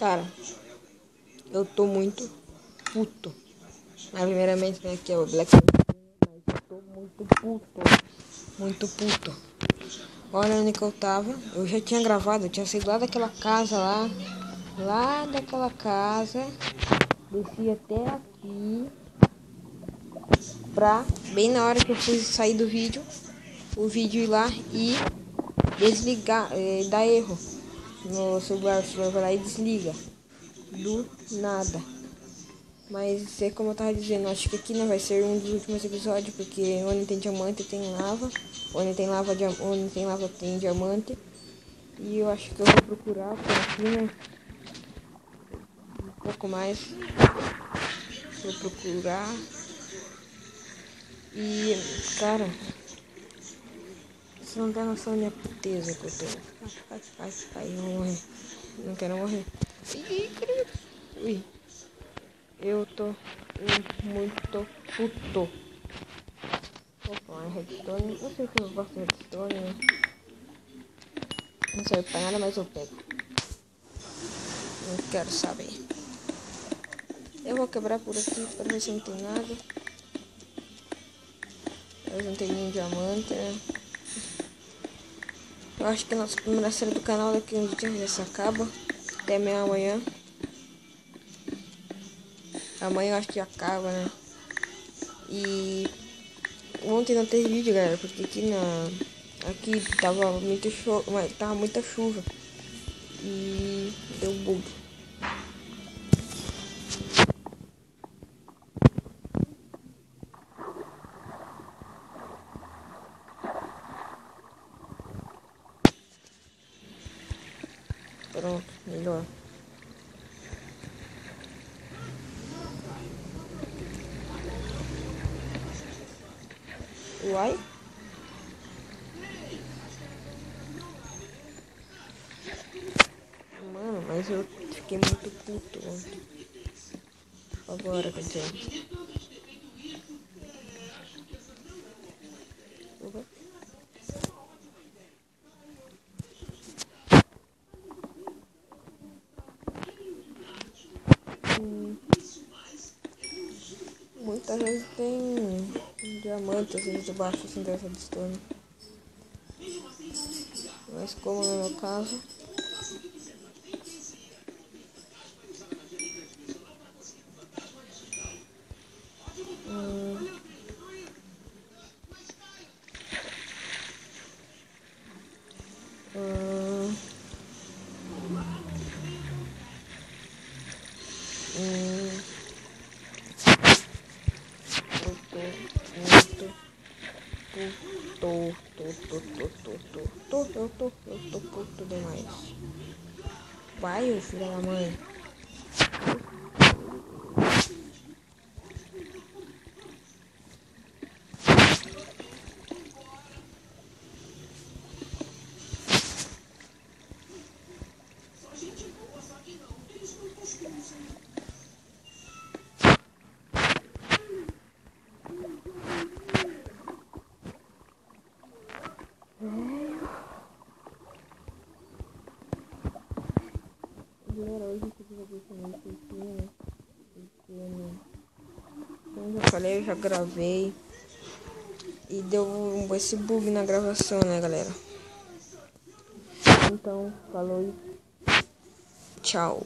Cara, eu tô muito puto. Mas primeiramente, né, que é o Black mas eu tô muito puto. Muito puto. Olha onde que eu tava. Eu já tinha gravado, eu tinha saído lá daquela casa lá. Lá daquela casa. Desci até aqui. Pra, bem na hora que eu fui sair do vídeo, o vídeo ir lá e desligar, dar erro no celular. O celular vai lá e desliga. Do nada. Mas é como eu tava dizendo, acho que aqui não vai ser um dos últimos episódios, porque onde tem diamante tem lava, onde tem lava tem diamante. E eu acho que eu vou procurar por aqui, né? Um pouco mais. Vou procurar. E, cara, você não tem noção da minha puteza que eu tô. Ai, eu vou morrer. Não quero morrer. Ui, eu tô muito puto. Opa, uma redstone. Não sei se eu gosto de redstone, né? Não serve pra nada, mas eu pego. Não quero saber. Eu vou quebrar por aqui pra ver se não tem nada. Eu não tenho nenhum diamante, né? Eu acho que a nossa primeira série do canal daqui uns dias já se acaba. Até amanhã. Amanhã eu acho que acaba, né? E ontem não teve vídeo, galera, porque aqui tava tava muita chuva. E deu bug. Pronto, melhor. Uai? Mano, mas eu fiquei muito puto ontem. Agora, quer dizer. Uhum. Muitas vezes tem diamante assim debaixo assim dessa redstone. Mas como no meu caso. Hum, hum, hum, eu tô puto demais. Vai, ô filho da mãe. Galera, hoje eu fiz aqui com meu filhinho, né? Como eu já falei, eu já gravei. E deu esse bug na gravação, né, galera? Então, falou e tchau.